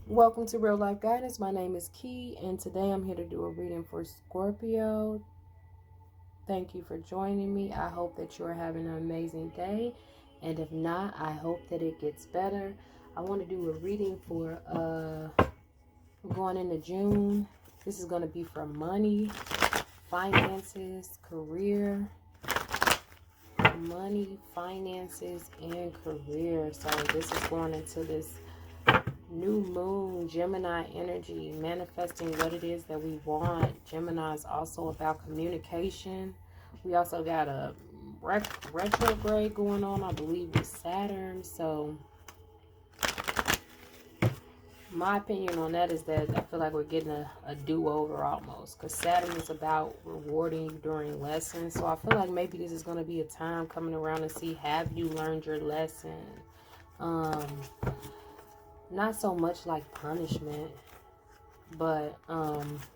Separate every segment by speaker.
Speaker 1: Welcome to Real Life Guidance. My name is Key, and today I'm here to do a reading for Scorpio. Thank you for joining me. I hope that you're having an amazing day, and if not, I hope that it gets better. I want to do a reading for we're going into June. This is going to be for money, finances, career, money, finances, and career. So this is going into this new moon, Gemini energy, manifesting what it is that we want. Gemini is also about communication. We also got a retrograde going on, I believe, with Saturn. So my opinion on that is that I feel like we're getting a do-over almost, because Saturn is about rewarding you during lessons. So I feel like maybe this is going to be a time coming around to see, have you learned your lesson? Not so much like punishment, but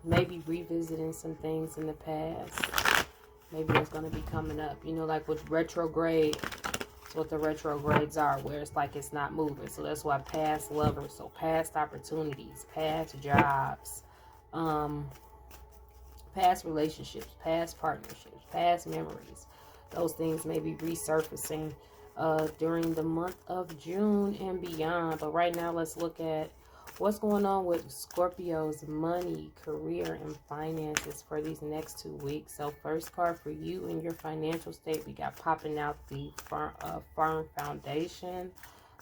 Speaker 1: maybe revisiting some things in the past. Maybe it's going to be coming up, you know, like with retrograde. It's what the retrogrades are, where it's like it's not moving. So that's why past lovers, so past opportunities, past jobs, past relationships, past partnerships, past memories, those things may be resurfacing during the month of June and beyond. But right now, let's look at what's going on with Scorpio's money, career, and finances for these next 2 weeks. So first card for you and your financial state, we got popping out the firm foundation,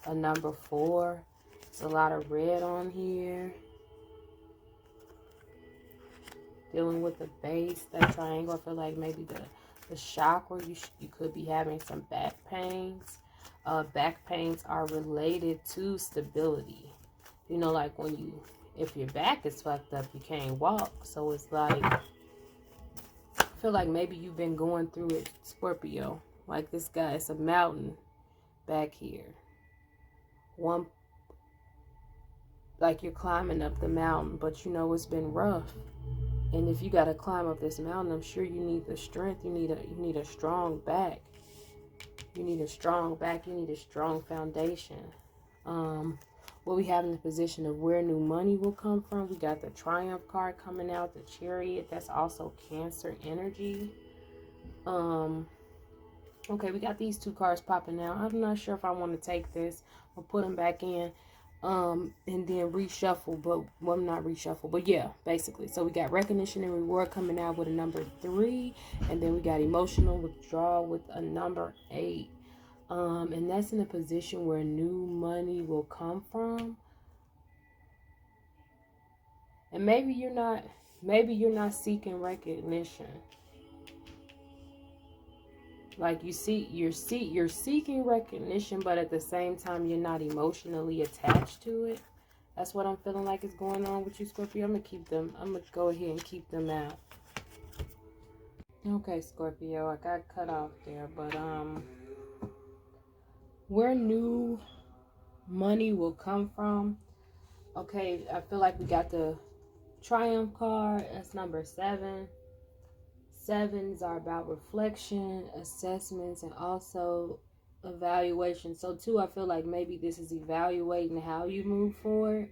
Speaker 1: a number 4. It's a lot of red on here. Dealing with the base, that triangle, I feel like maybe the chakra, you could be having some back pains. Back pains are related to stability. You know, like if your back is fucked up, you can't walk. So it's like, I feel like maybe you've been going through it, Scorpio. Like this guy, it's a mountain back here. Like you're climbing up the mountain, but you know it's been rough. And if you got to climb up this mountain, I'm sure you need the strength. You need a strong back. You need a strong back. You need a strong foundation. What we have in the position of where new money will come from. We got the Triumph card coming out, the Chariot. That's also Cancer energy. Okay, we got these 2 cards popping out. I'm not sure if I want to take this. I'll put them back in. And then reshuffle, but well, not reshuffle, but yeah, basically. So we got recognition and reward coming out with a number 3, and then we got emotional withdrawal with a number 8. And that's in a position where new money will come from. And maybe you're not seeking recognition. Like you're seeking recognition, but at the same time you're not emotionally attached to it. That's what I'm feeling like is going on with you, Scorpio. I'm gonna go ahead and keep them out. Okay, Scorpio, I got cut off there, but where new money will come from. Okay, I feel like we got the Triumph card. That's number 7. 7s are about reflection, assessments, and also evaluation. So too, I feel like maybe this is evaluating how you move forward.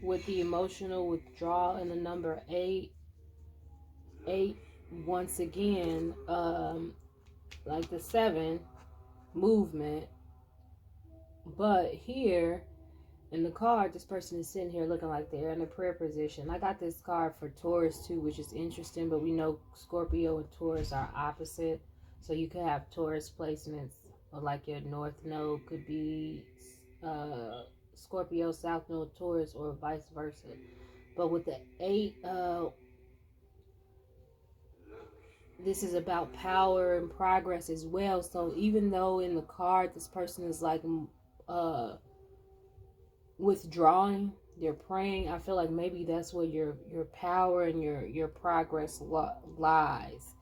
Speaker 1: With the emotional withdrawal and the number 8. 8, once again, like the 7, movement. But here in the card, this person is sitting here looking like they're in a prayer position. I got this card for Taurus too, which is interesting, but we know Scorpio and Taurus are opposite. So you could have Taurus placements, or like your North Node could be Scorpio, South Node Taurus, or vice versa. But with the 8, this is about power and progress as well. So even though in the card this person is like withdrawing, they're praying, I feel like maybe that's where your power and your progress lies.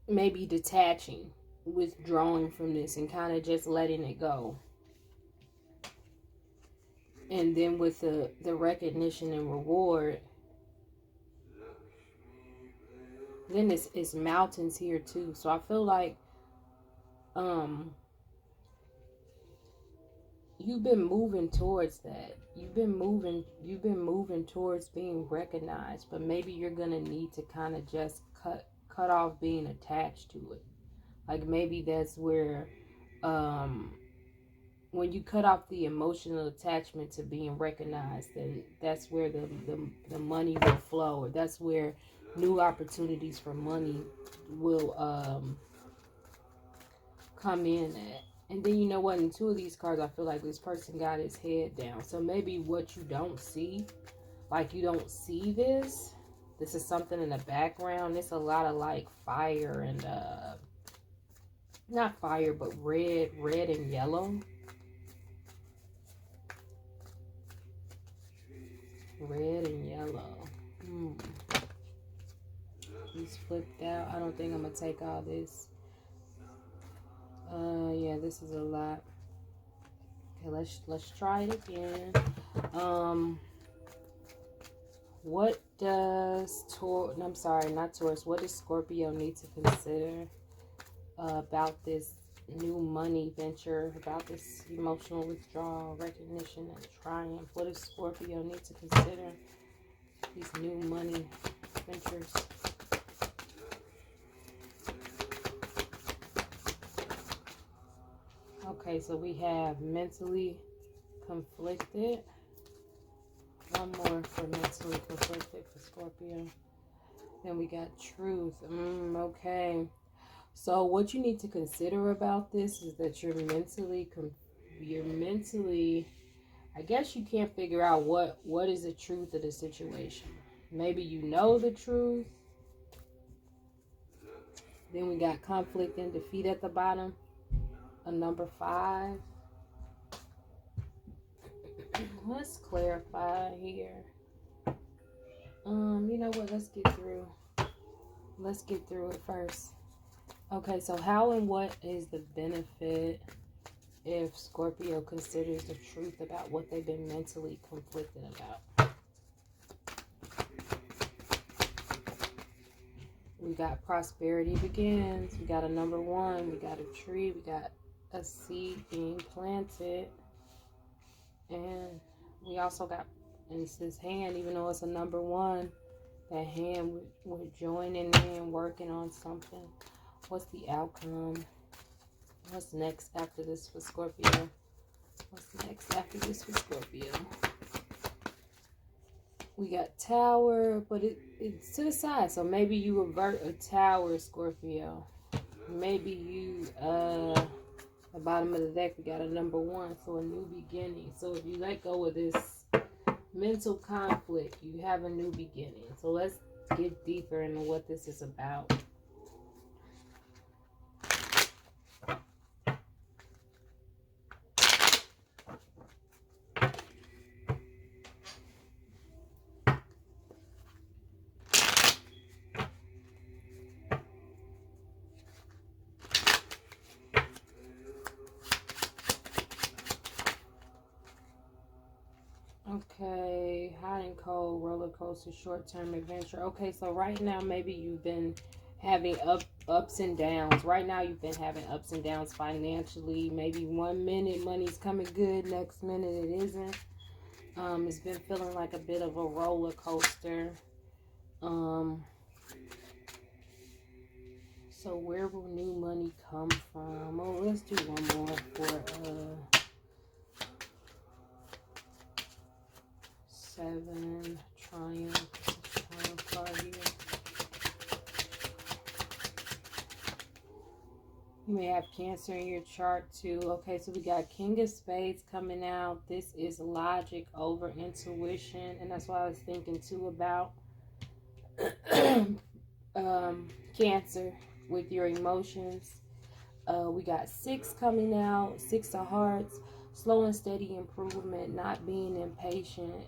Speaker 1: Maybe detaching, withdrawing from this and kind of just letting it go. And then with the recognition and reward, then it's mountains here too. So I feel like you've been moving towards that. You've been moving towards being recognized, but maybe you're gonna need to kind of just cut off being attached to it. Like maybe that's where when you cut off the emotional attachment to being recognized, then that's where the money will flow, or that's where new opportunities for money will come in at. And then you know what, in two of these cards I feel like this person got his head down. So maybe what you don't see, like you don't see this is something in the background. It's a lot of like fire and not fire, but red and yellow. Red and yellow. He's flipped out. I don't think I'm gonna take all this. Yeah, this is a lot. Okay, let's try it again. What does I'm sorry, not Taurus. What does Scorpio need to consider about this new money venture, about this emotional withdrawal, recognition, and triumph? What does Scorpio need to consider these new money ventures? Okay, so we have mentally conflicted. One more for mentally conflicted for Scorpio. Then we got truth. Okay. So what you need to consider about this is that you're mentally, I guess you can't figure out what is the truth of the situation. Maybe you know the truth. Then we got conflict and defeat at the bottom. A number 5. Let's clarify here. You know what? Let's get through it first. Okay, so how and what is the benefit if Scorpio considers the truth about what they've been mentally conflicted about? We got prosperity begins. We got a number 1. We got a tree. We got a seed being planted. And we also got, and it's this hand, even though it's a number 1, that hand, we're joining in, working on something. What's the outcome? What's next after this for Scorpio? We got tower, but it's to the side. So maybe you revert a tower, Scorpio. Maybe you, the bottom of the deck, we got a number 1, so a new beginning. So if you let go of this mental conflict, you have a new beginning. So let's get deeper into what this is about. Okay, hot and cold, roller coaster, short-term adventure. Okay, so right now maybe you've been having ups and downs. Right now you've been having ups and downs financially. Maybe one minute money's coming good, next minute it isn't. It's been feeling like a bit of a roller coaster. So where will new money come from? Oh, let's do one more for 7 triumph card here. You may have Cancer in your chart too. Okay, so we got King of Spades coming out. This is logic over intuition, and that's what I was thinking too about Cancer with your emotions. We got 6 coming out, 6 of Hearts. Slow and steady improvement, not being impatient.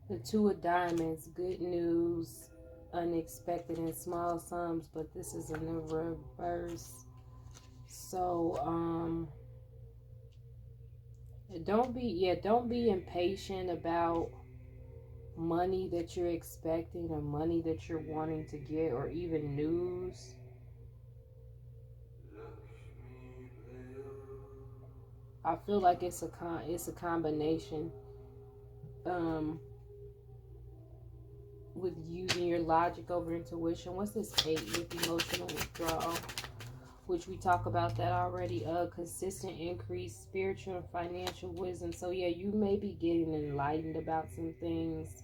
Speaker 1: The 2 of Diamonds, good news, unexpected in small sums, but this is in the reverse. So don't be impatient about money that you're expecting or money that you're wanting to get, or even news. I feel like it's a combination with using your logic over intuition. What's this 8 with emotional withdrawal? Which we talk about that already. Consistent increase, spiritual and financial wisdom. So yeah, you may be getting enlightened about some things.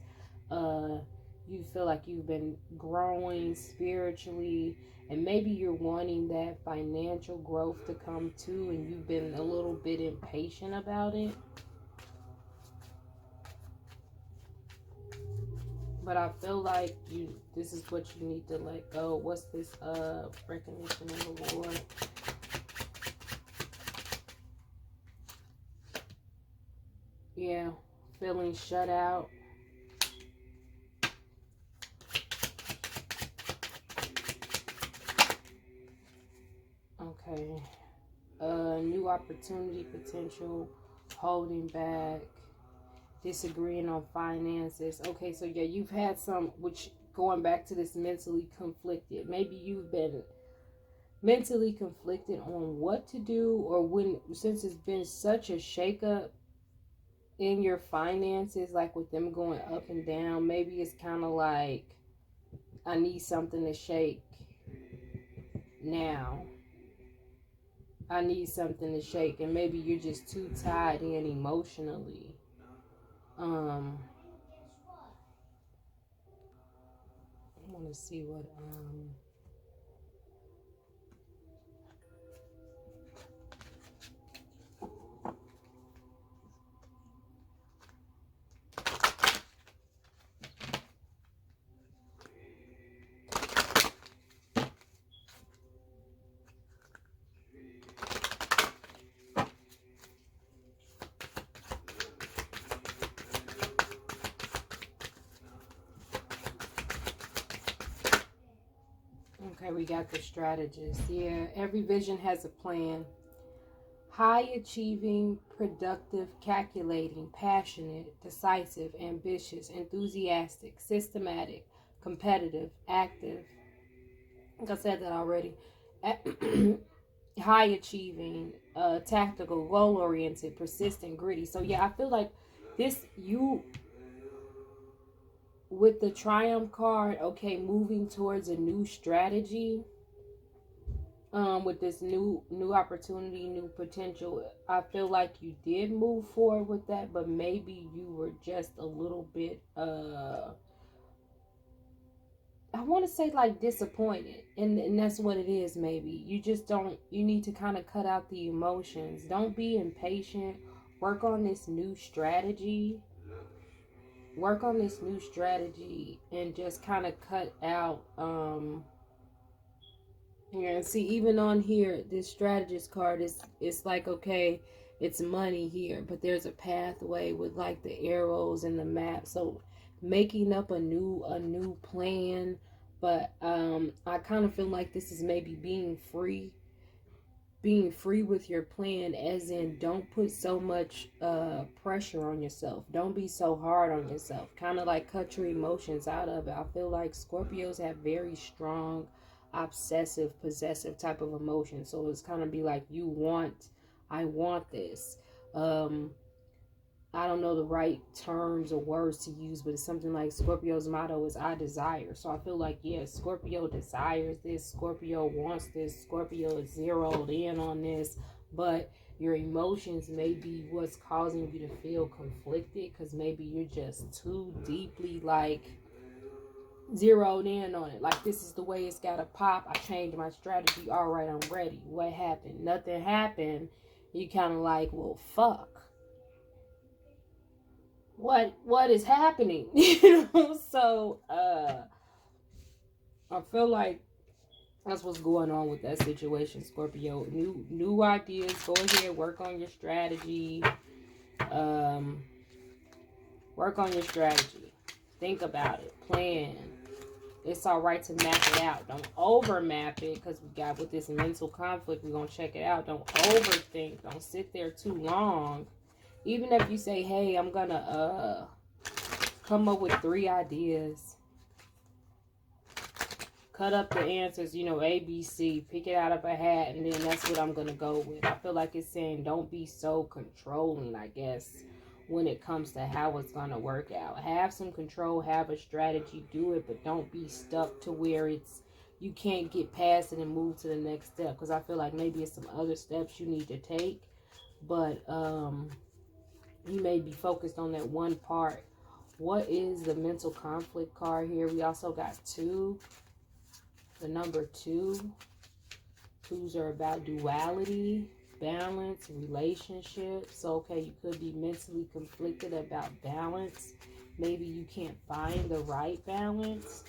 Speaker 1: You feel like you've been growing spiritually, and maybe you're wanting that financial growth to come too, and you've been a little bit impatient about it. But I feel like this is what you need to let go. What's this recognition and reward? Yeah, feeling shut out. Okay. New opportunity potential, holding back, disagreeing on finances. Okay, so yeah, you've had some, which going back to this mentally conflicted. Maybe you've been mentally conflicted on what to do, or since it's been such a shakeup in your finances, like with them going up and down, maybe it's kind of like, I need something to shake now. I need something to shake, and maybe you're just too tied in emotionally. I want to see what okay, we got the strategist. Yeah, every vision has a plan. High achieving, productive, calculating, passionate, decisive, ambitious, enthusiastic, systematic, competitive, active. I think I said that already. High achieving, tactical, goal oriented, persistent, gritty. So yeah, I feel like this, you with the Triumph card, okay, moving towards a new strategy. With this new opportunity, new potential, I feel like you did move forward with that, but maybe you were just a little bit I want to say like disappointed, and that's what it is. Maybe you just don't, you need to kind of cut out the emotions. Don't be impatient. Work on this new strategy. Work on this new strategy and just kind of cut out yeah, see, even on here, this strategist card it's like, okay, it's money here, but there's a pathway with like the arrows and the map. So making up a new plan, but I kind of feel like this is maybe being free with your plan, as in don't put so much pressure on yourself. Don't be so hard on yourself. Kind of like cut your emotions out of it. I feel like Scorpios have very strong obsessive possessive type of emotion, so it's kind of be like, I want this. I don't know the right terms or words to use, but it's something like Scorpio's motto is I desire. So I feel like, yeah, Scorpio desires this, Scorpio wants this, Scorpio is zeroed in on this, but your emotions may be what's causing you to feel conflicted, because maybe you're just too deeply like zeroed in on it. Like, this is the way it's gotta pop. I changed my strategy. All right, I'm ready. What happened? Nothing happened. You kind of like, well, fuck. What is happening? You know? So I feel like that's what's going on with that situation, Scorpio. New ideas. Go ahead, work on your strategy. Work on your strategy. Think about it. Plan. It's all right to map it out. Don't over map it, because we got with this mental conflict. We're gonna check it out. Don't overthink. Don't sit there too long. Even if you say, hey, I'm gonna come up with 3 ideas. cut up the answers, you know, A, B, C, pick it out of a hat, and then that's what I'm going to go with. I feel like it's saying don't be so controlling, I guess, when it comes to how it's going to work out. Have some control, have a strategy, do it, but don't be stuck to where you can't get past it and move to the next step. Because I feel like maybe it's some other steps you need to take, but you may be focused on that one part. What is the mental conflict card here? We also got 2. The number 2. 2s are about duality, balance, relationships. So, okay, you could be mentally conflicted about balance. Maybe you can't find the right balance.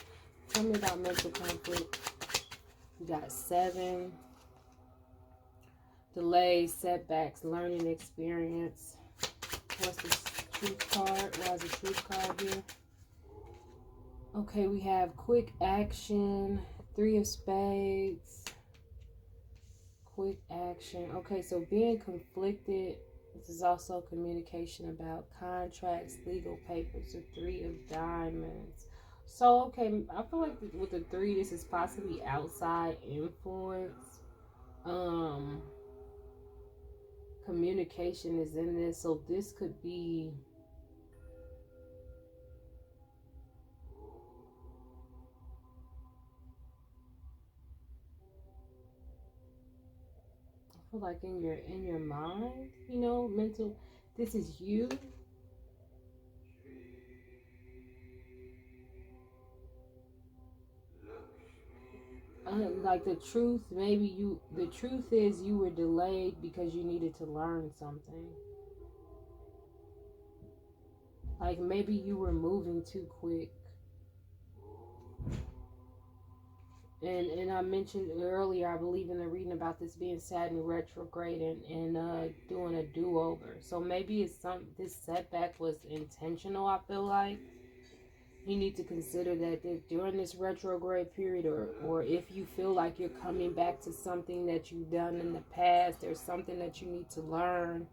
Speaker 1: Tell me about mental conflict. We got 7. Delays, setbacks, learning experience. What's the truth card? Why is the truth card here? Okay, we have quick action, 3 of spades, quick action. Okay, so being conflicted, this is also communication about contracts, legal papers, the 3 of diamonds. So, okay, I feel like with the 3, this is possibly outside influence. Communication is in this, so this could be like in your mind, you know, mental. This is you. Like the truth, the truth is you were delayed because you needed to learn something. Like maybe you were moving too quick. And I mentioned earlier, I believe in the reading about this being Saturn retrograde and doing a do-over. So maybe this setback was intentional, I feel like. You need to consider that during this retrograde period, or if you feel like you're coming back to something that you've done in the past, there's something that you need to learn.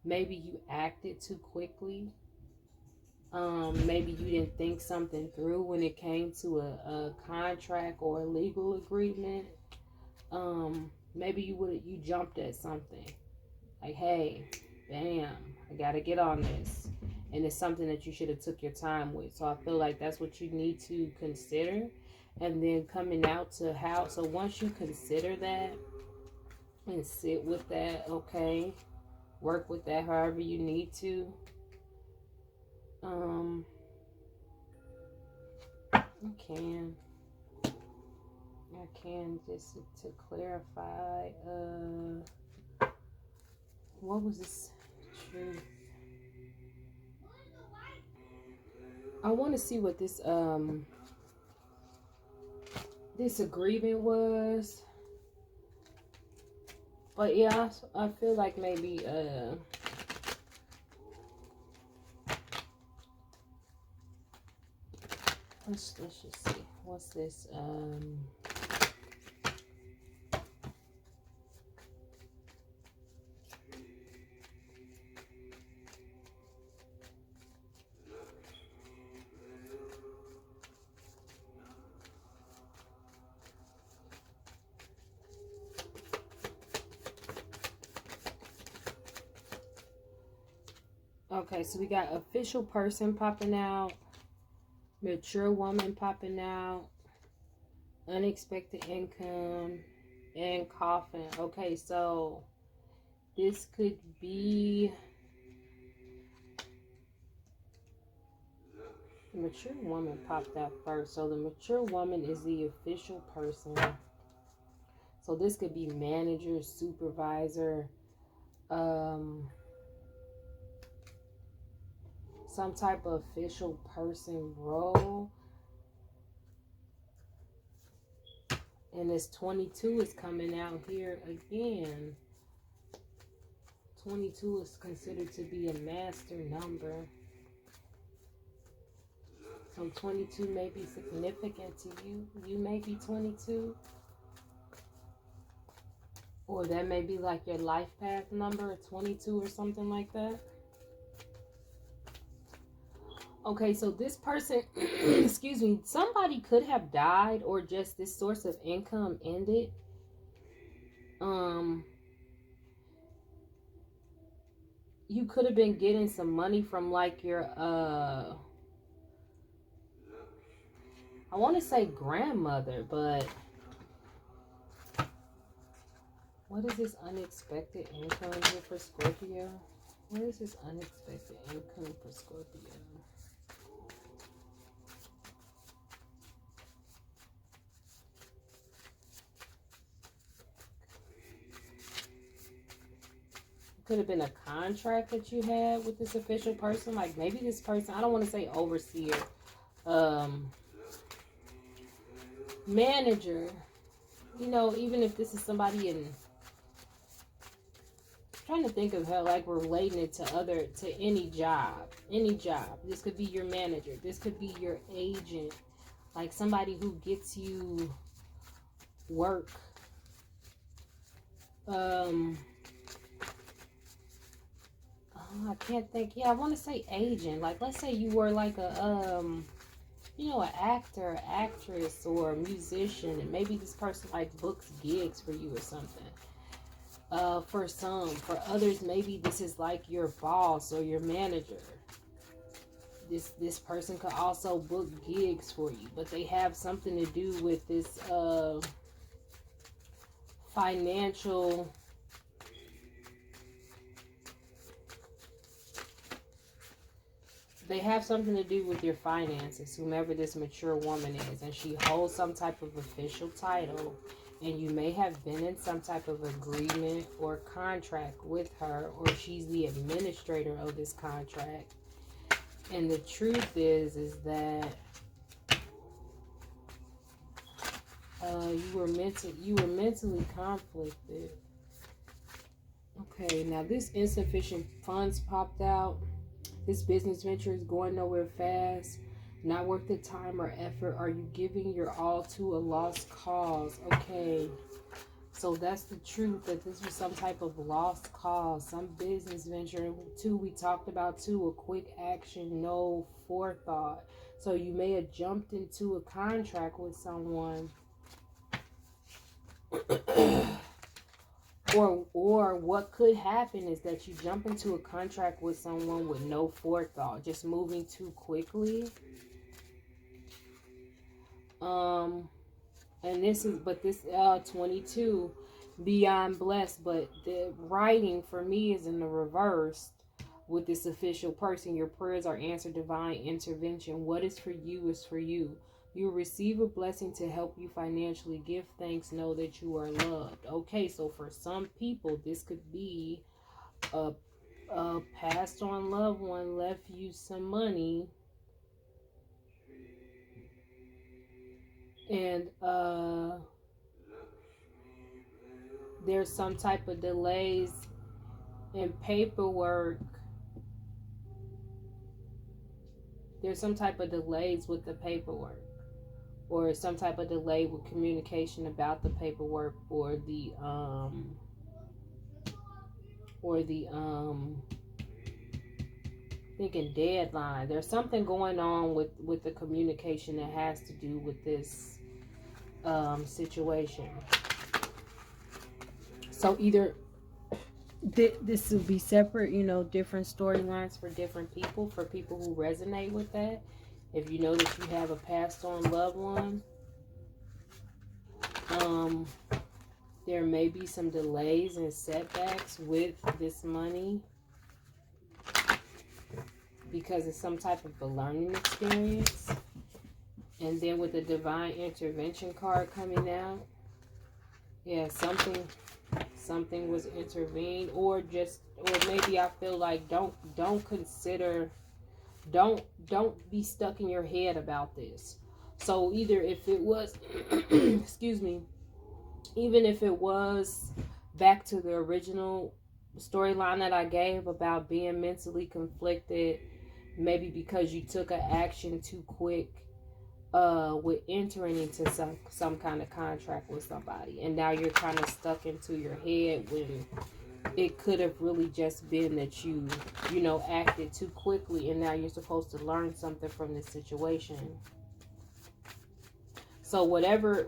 Speaker 1: Maybe you acted too quickly. Maybe you didn't think something through when it came to a contract or a legal agreement. Maybe you jumped at something. Like, hey, bam, I gotta get on this. And it's something that you should have took your time with. So I feel like that's what you need to consider. And then coming out to how, so once you consider that and sit with that, okay, work with that however you need to. I can just to clarify, what was this truth? I want to see what this this agreement was. But yeah, I feel like maybe let's just see. What's this? Okay, so we got official person popping out, mature woman popping out, unexpected income, and coffin. Okay, so this could be the mature woman popped out first. So the mature woman is the official person. So this could be manager, supervisor, some type of official person role. And this 22 is coming out here again. 22 is considered to be a master number. So 22 may be significant to you. You may be 22. Or that may be like your life path number, 22 or something like that. Okay, so this person, excuse me, somebody could have died, or just this source of income ended. You could have been getting some money from like your I want to say grandmother, but what is this unexpected income here for Scorpio? What is this unexpected income for Scorpio? Could have been a contract that you had with this official person. Like maybe this person, I don't want to say overseer, manager. You know, even if this is somebody in, I'm trying to think of how, like, relating it to any job. Any job. This could be your manager. This could be your agent. Like somebody who gets you work. I can't think. Yeah, I want to say agent. Like, let's say you were like a you know, an actor, actress, or a musician, and maybe this person like books gigs for you or something. For some, for others, maybe this is like your boss or your manager. This person could also book gigs for you, but they have something to do with this financial. They have something to do with your finances, whomever this mature woman is, and she holds some type of official title, and you may have been in some type of agreement or contract with her, or she's the administrator of this contract. And the truth is that you were mentally conflicted. Okay, now this insufficient funds popped out. This business venture is going nowhere fast. Not worth the time or effort. Are you giving your all to a lost cause? Okay. So that's the truth, that this was some type of lost cause. Some business venture. Too, we talked about too, a quick action, no forethought. So you may have jumped into a contract with someone. Or what could happen is that you jump into a contract with someone with no forethought, just moving too quickly. And this 22, beyond blessed, but the writing for me is in the reverse with this official person. Your prayers are answered, divine intervention. What is for you is for you. You will receive a blessing to help you financially. Give thanks. Know that you are loved. Okay, so for some people, this could be a passed on loved one left you some money. And there's some type of delays in paperwork. There's some type of delays with the paperwork, or some type of delay with communication about the paperwork, or the thinking deadline. There's something going on with the communication that has to do with this situation. So either this will be separate, you know, different storylines for different people, for people who resonate with that. If you know that you have a passed on loved one, there may be some delays and setbacks with this money because it's some type of a learning experience. And then with the divine intervention card coming out, yeah, something was intervened, or maybe I feel like don't be stuck in your head about this. So either if it was excuse me, even if it was back to the original storyline that I gave about being mentally conflicted, maybe because you took an action too quick with entering into some kind of contract with somebody, and now you're kind of stuck into your head when it could have really just been that you know, acted too quickly, and now you're supposed to learn something from this situation. So whatever,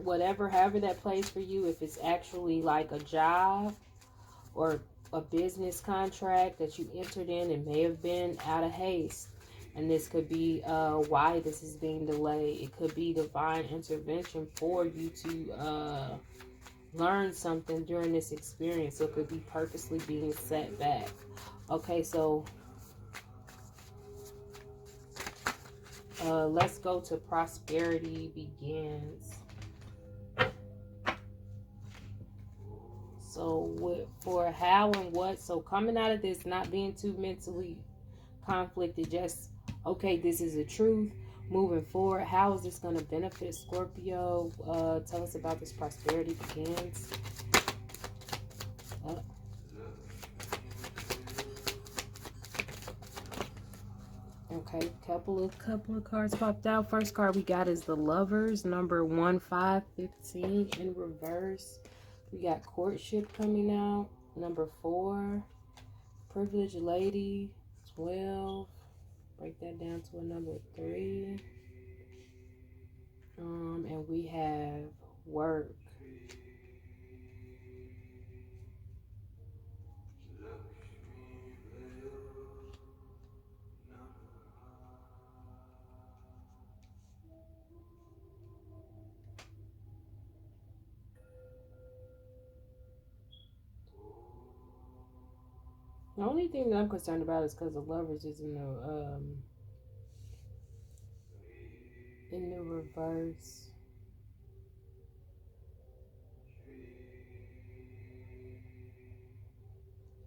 Speaker 1: however that plays for you, if it's actually like a job or a business contract that you entered in, it may have been out of haste. And this could be why this is being delayed. It could be divine intervention for you to learn something during this experience. So it could be purposely being set back. Okay, so let's go to prosperity begins. So for how and what, so coming out of this, not being too mentally conflicted, just, okay, this is the truth. Moving forward, how is this going to benefit Scorpio? Tell us about this prosperity begins. Okay, couple of cards popped out. First card we got is the Lovers, number 1515 in reverse. We got courtship coming out, number 4. Privileged lady, 12. Break that down to a number 3. And we have work. The only thing that I'm concerned about is because the Lovers is in the reverse.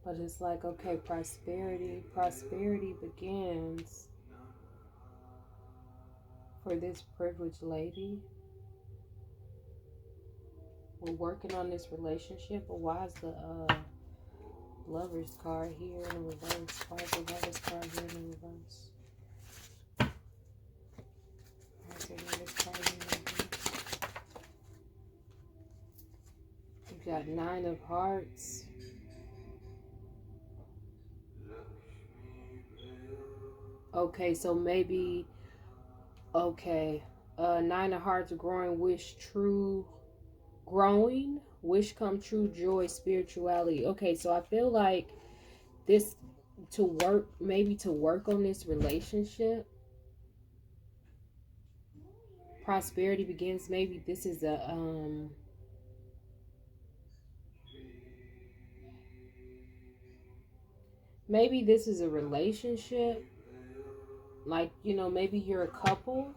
Speaker 1: But it's like, okay, prosperity begins for this privileged lady. We're working on this relationship, but why is the Lovers card here in reverse? Why is the Lovers card here in reverse? Why is the Lovers card here in reverse? You got 9 of Hearts. Okay, so maybe, okay, 9 of Hearts, growing, wish come true, joy, spirituality. Okay, so I feel like this, to work on this relationship. Prosperity begins. Maybe this is a maybe this is a relationship. Like, you know, maybe you're a couple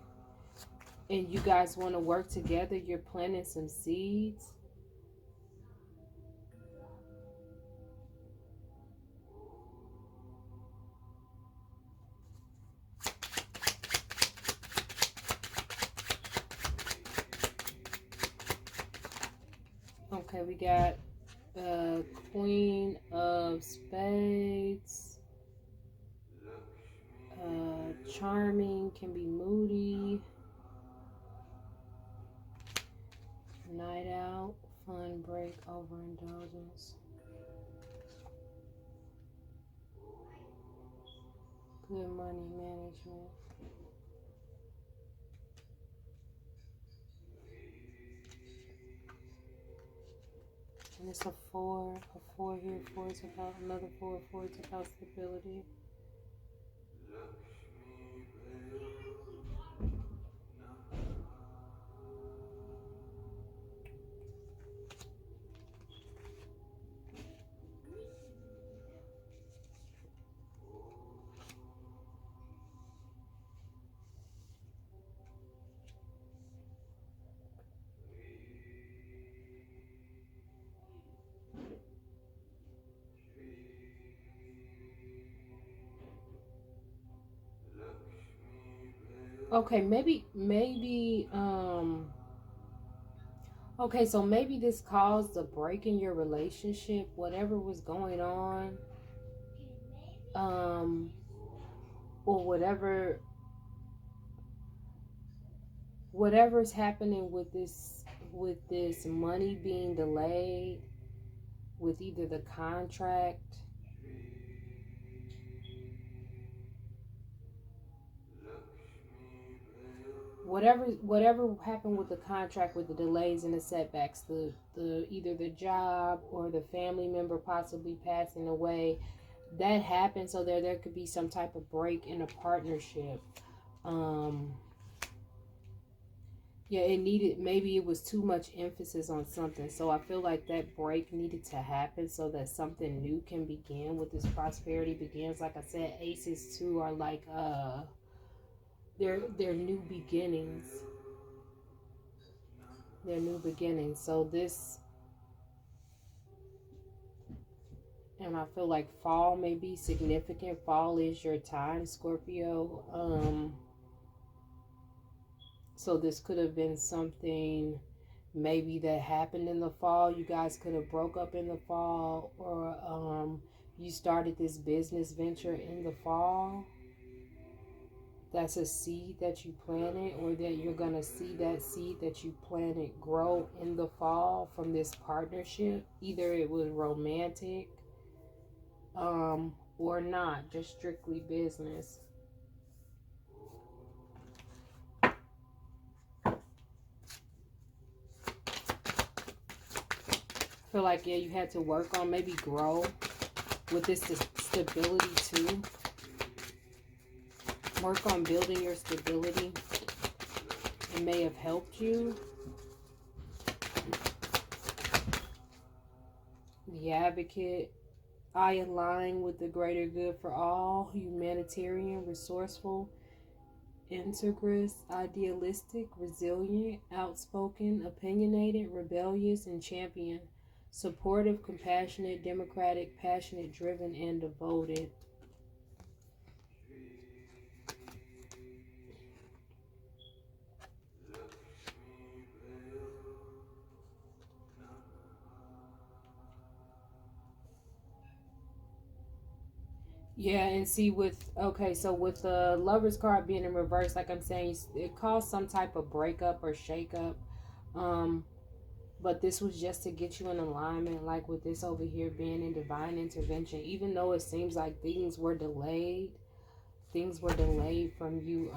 Speaker 1: and you guys want to work together. You're planting some seeds. Okay, we got Queen of Spades. Charming, can be moody. Night out, fun, break, overindulgence. Good money management. And it's a 4 here. 4 is about another 4. 4 is about stability. Okay, maybe, okay, so maybe this caused a break in your relationship, whatever was going on, or whatever's happening with this money being delayed, with either the contract, whatever happened with the contract, with the delays and the setbacks, the either the job or the family member possibly passing away, that happened. So there could be some type of break in a partnership. Yeah, it needed, maybe it was too much emphasis on something. So I feel like that break needed to happen so that something new can begin with this prosperity begins. Like I said, aces too are like they're new beginnings. They're new beginnings. So this, and I feel like fall may be significant. Fall is your time, Scorpio. So this could have been something maybe that happened in the fall. You guys could have broke up in the fall, or you started this business venture in the fall. That's a seed that you planted, or that you're going to see that seed that you planted grow in the fall from this partnership. Either it was romantic or not, just strictly business. I feel like, yeah, you had to work on, maybe grow with this stability too. Work on building your stability. It may have helped you. The Advocate. I align with the greater good for all. Humanitarian, resourceful, integrous, idealistic, resilient, outspoken, opinionated, rebellious, and champion. Supportive, compassionate, democratic, passionate, driven, and devoted. Yeah, and see so with the Lover's card being in reverse, like I'm saying, it caused some type of breakup or shakeup. But this was just to get you in alignment, like with this over here being in divine intervention. Even though it seems like things were delayed from you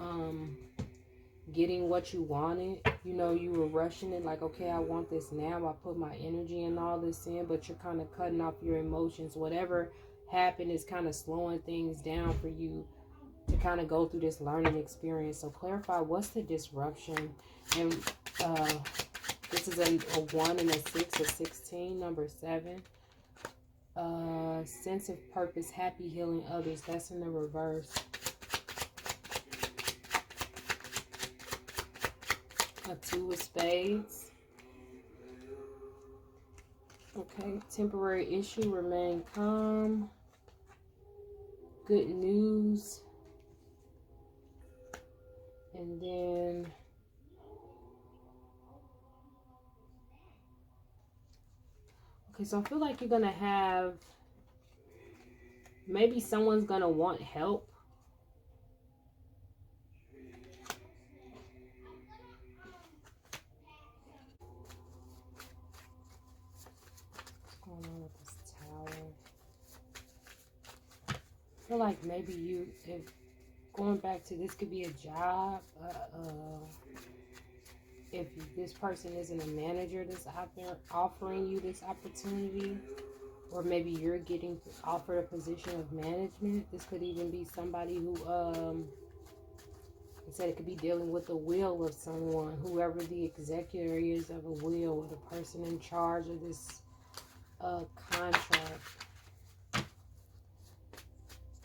Speaker 1: getting what you wanted. You know, you were rushing it like, okay, I want this now. I put my energy and all this in, but you're kind of cutting off your emotions. Whatever happened is kind of slowing things down for you to kind of go through this learning experience. So clarify, what's the disruption? And this is a 1 and a 6, a 16, number 7. Sense of purpose, happy, healing others. That's in the reverse. A 2 of spades. Okay, temporary issue, remain calm. Good news. And then okay, so I feel like you're gonna have, maybe someone's gonna want help. What's going on with this tower? I feel like maybe you, if going back to this, could be a job. If this person isn't a manager that's out there offering you this opportunity, or maybe you're getting offered a position of management. This could even be somebody who, I said it could be dealing with the will of someone, whoever the executor is of a will, or the person in charge of this contract.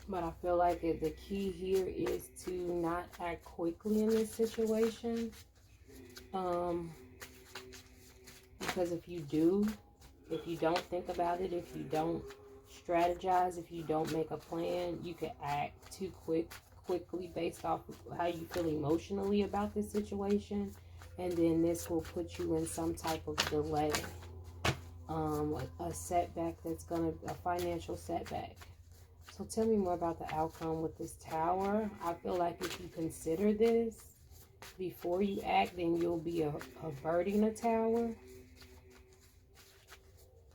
Speaker 1: But I feel like the key here is to not act quickly in this situation. Because if you don't think about it, if you don't strategize, if you don't make a plan, you can act too quickly based off of how you feel emotionally about this situation. And then this will put you in some type of delay. A setback a financial setback. So tell me more about the outcome with this tower. I feel like if you consider this before you act, then you'll be averting a tower.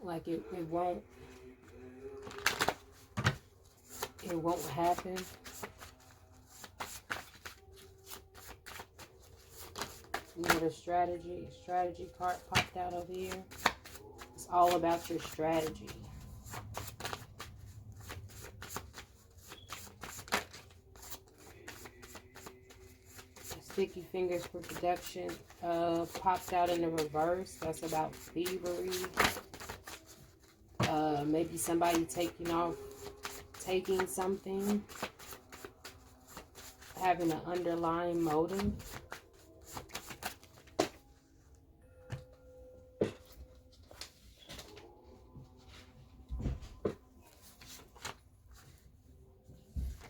Speaker 1: Like it won't happen. You know, the strategy card popped out over here. It's all about your strategy. Sticky fingers for production popped out in the reverse. That's about thievery. Maybe somebody taking something, having an underlying motive.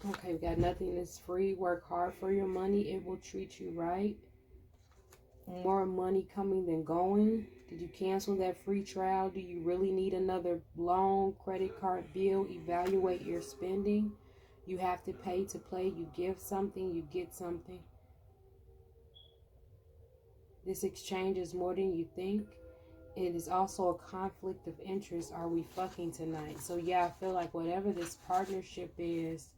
Speaker 1: Okay, we got nothing is free. Work hard for your money. It will treat you right. More money coming than going. Did you cancel that free trial? Do you really need another long credit card bill? Evaluate your spending. You have to pay to play. You give something, you get something. This exchange is more than you think. It is also a conflict of interest. Are we fucking tonight? So yeah, I feel like whatever this partnership is,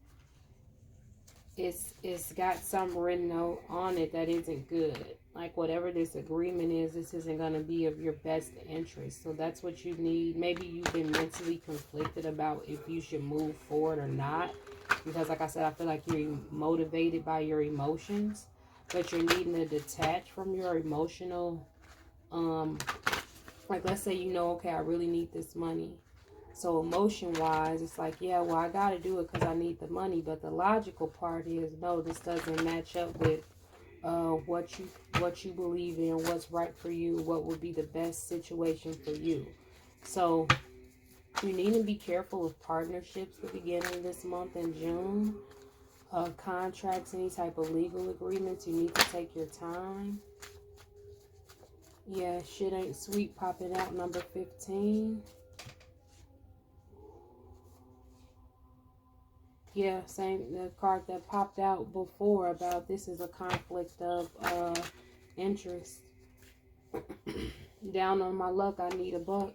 Speaker 1: it's got something written on it that isn't good. Like whatever this agreement is, this isn't going to be of your best interest. So that's what you need. Maybe you've been mentally conflicted about if you should move forward or not. Because like I said, I feel like you're motivated by your emotions. But you're needing to detach from your emotional, like let's say okay, I really need this money. So emotion-wise, it's like, yeah, well, I got to do it because I need the money. But the logical part is, no, this doesn't match up with what you believe in, what's right for you, what would be the best situation for you. So you need to be careful of partnerships the beginning of this month in June. Contracts, any type of legal agreements, you need to take your time. Yeah, shit ain't sweet popping out, number 15. Yeah, same, the card that popped out before about this is a conflict of interest. Down on my luck, I need a buck.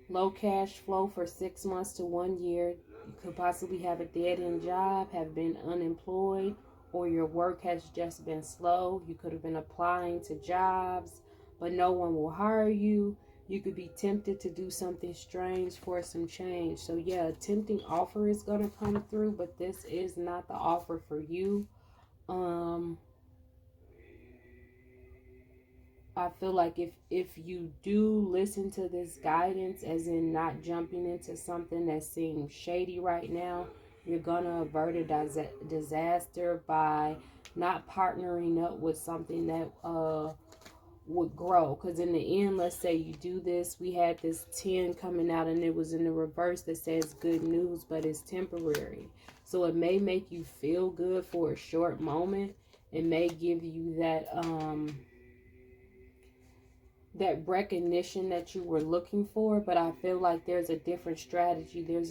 Speaker 1: Low cash flow for 6 months to 1 year. You could possibly have a dead-end job, have been unemployed, or your work has just been slow. You could have been applying to jobs, but no one will hire you. You could be tempted to do something strange for some change. So yeah, a tempting offer is going to come through, but this is not the offer for you. I feel like if you do listen to this guidance, as in not jumping into something that seems shady right now, you're going to avert a disaster by not partnering up with something that would grow. Because in the end, let's say you do this, we had this 10 coming out and it was in the reverse that says good news, but it's temporary. So it may make you feel good for a short moment. It may give you that that recognition that you were looking for, but I feel like there's a different strategy. There's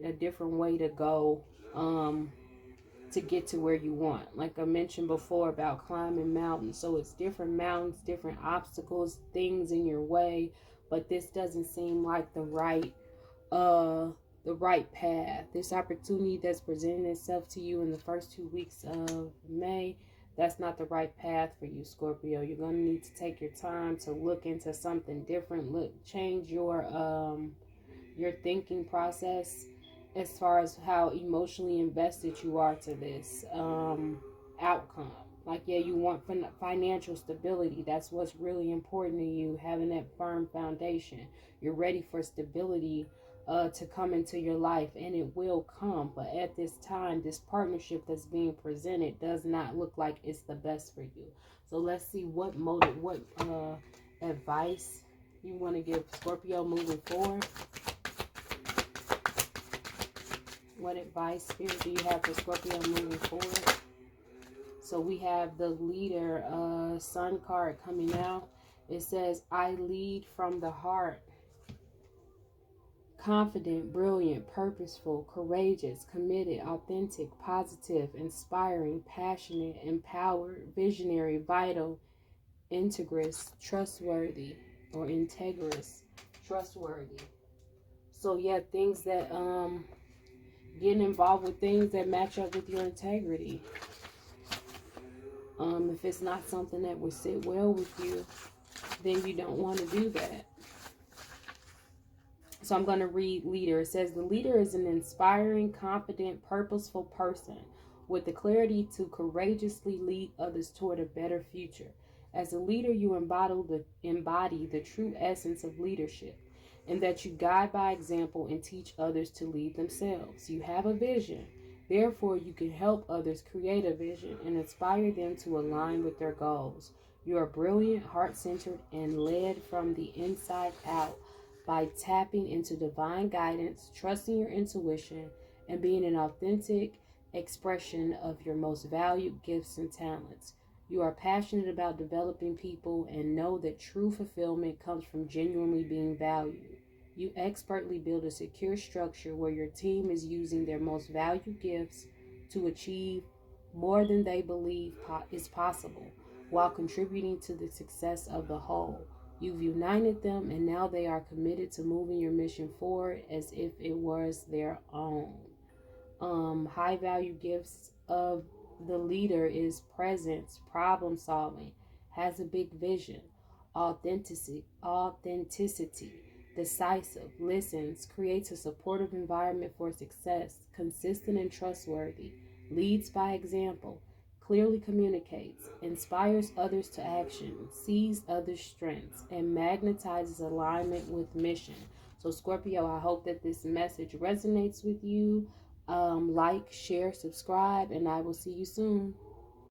Speaker 1: a different way to go to get to where you want. Like I mentioned before about climbing mountains. So it's different mountains, different obstacles, things in your way, but this doesn't seem like the right path. This opportunity that's presenting itself to you in the first 2 weeks of May, that's not the right path for you, Scorpio. You're going to need to take your time to look into something different. Change your thinking process as far as how emotionally invested you are to this outcome. Like, yeah, you want financial stability. That's what's really important to you, having that firm foundation. You're ready for stability to come into your life, and it will come. But at this time, this partnership that's being presented does not look like it's the best for you. So let's see what advice you want to give Scorpio moving forward. What advice, Spirit, do you have for Scorpio moving forward? So we have the leader, Sun card coming out. It says, I lead from the heart. Confident, brilliant, purposeful, courageous, committed, authentic, positive, inspiring, passionate, empowered, visionary, vital, integrous, trustworthy, or integrous, trustworthy. So yeah, things that getting involved with things that match up with your integrity. If it's not something that would sit well with you, then you don't want to do that. So I'm going to read leader. It says the leader is an inspiring, confident, purposeful person with the clarity to courageously lead others toward a better future. As a leader, you embody the true essence of leadership, and that you guide by example and teach others to lead themselves. You have a vision. Therefore, you can help others create a vision and inspire them to align with their goals. You are brilliant, heart-centered, and led from the inside out by tapping into divine guidance, trusting your intuition, and being an authentic expression of your most valued gifts and talents. You are passionate about developing people and know that true fulfillment comes from genuinely being valued. You expertly build a secure structure where your team is using their most valued gifts to achieve more than they believe is possible, while contributing to the success of the whole. You've united them, and now they are committed to moving your mission forward as if it was their own. High value gifts of the leader is presence, problem solving, has a big vision, authenticity, decisive, listens, creates a supportive environment for success, consistent and trustworthy, leads by example, clearly communicates, inspires others to action, sees others' strengths, and magnetizes alignment with mission. So Scorpio, I hope that this message resonates with you. Like, share, subscribe, and I will see you soon.